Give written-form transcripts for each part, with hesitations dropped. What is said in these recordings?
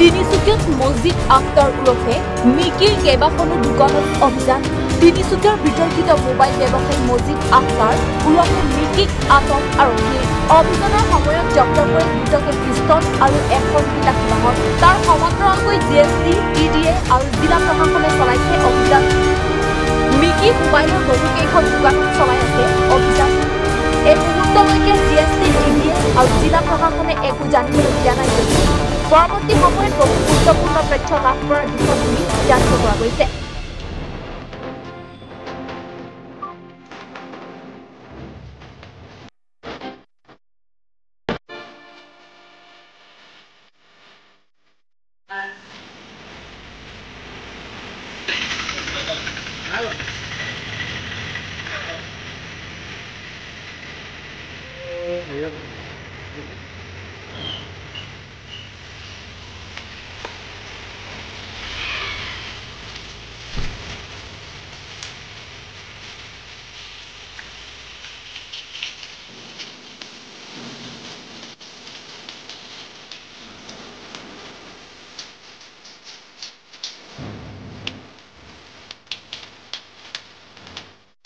তিনিচুকীয়াত মছজিদ আখতাৰ ওৰফে মিকিৰ কেইবাখনো দোকানত অভিযান। তিনিচুকীয়াৰ বিতৰ্কিত মোবাইল ব্যৱসায়ী মছজিদ আখতাৰ ওৰফে মিকিক আটক আৰক্ষী। অভিযানৰ সময়ত জব্দ কৰে দুটাকৈ পিষ্টল আৰু এখন পিতাকী বাহন। তাৰ সমান্তৰালকৈ GST, EDA আৰু জিলা প্ৰশাসনে চলাইছে অভিযান। মিকি মোবাইলৰ বহুকেইখন দোকানত চলাই আছে অভিযান। এই মুহূৰ্তলৈকে GST, EDA আৰু জিলা প্ৰশাসনে একো জানিবলৈ দিয়া নাই যদিও পৰৱৰ্তী সময়ত বহু গুৰুত্বপূৰ্ণ তথ্য লাভ কৰাৰ দিশত বুলি জানিব পৰা গৈছে।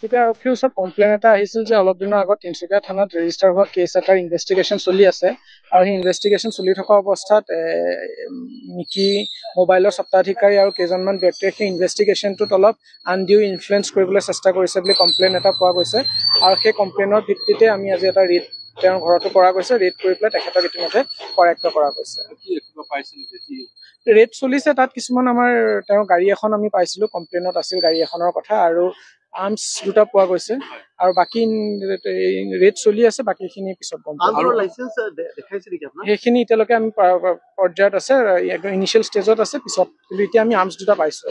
এতিয়া আৰক্ষীৰ ওচৰত কমপ্লেইন এটা আহিছিল যে অলপ দিনৰ আগত তিনিচুকীয়া থানাত ৰেজিষ্টাৰ হোৱা কেছ এটাৰ ইনভেষ্টিগেশ্যন চলি আছে আৰু সেই ইনভেষ্টিগেশ্যন চলি থকা অৱস্থাত মিকি মোবাইলৰ স্বত্বাধিকাৰী আৰু কেইজনমান ব্যক্তিয়ে সেই ইনভেষ্টিগেশ্যনটোত অলপ আনডিউ ইনফ্লুৱেঞ্চ কৰিবলৈ চেষ্টা কৰিছে বুলি কমপ্লেইন এটা পোৱা গৈছে আৰু সেই কমপ্লেইনৰ ভিত্তিতে আমি আজি এটা ৰেড তেওঁৰ ঘৰতো কৰা গৈছে। ৰেড কৰি পেলাই তেখেতক ইতিমধ্যে কৰায়ত্ব কৰা গৈছে। ৰেড চলিছে, তাত কিছুমান আমাৰ তেওঁৰ গাড়ী এখন আমি পাইছিলোঁ, কমপ্লেইনত আছিল গাড়ী এখনৰ কথা, আৰু আৰ্মছ দুটা পোৱা গৈছে আৰু বাকী ৰেড চলি আছে। বাকীখিনি পিছত গম পাম। সেইখিনি এতিয়ালৈকে আমি পৰ্যায়ত আছে, ইনিচিয়েল ষ্টেজত আছে পিছত, কিন্তু এতিয়া আমি আৰ্মছ দুটা পাইছোঁ।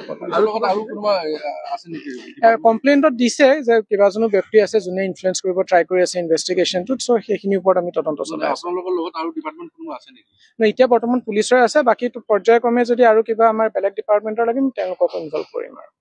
কমপ্লেইনটোত দিছে যে কেইবাজনো ব্যক্তি আছে যোনে ইনফ্লুৱেঞ্চ কৰিব ট্ৰাই কৰি আছে ইনভেষ্টিগেশ্যনটোত। চ' সেইখিনিৰ ওপৰত আমি তদন্ত চলাই আছোঁ। এতিয়া বৰ্তমান পুলিচৰে আছে, বাকী পৰ্যায়ক্ৰমে যদি আৰু কিবা আমাৰ বেলেগ ডিপাৰ্টমেণ্টৰ লাগিম তেওঁলোককো ইনভলভ কৰিম আৰু।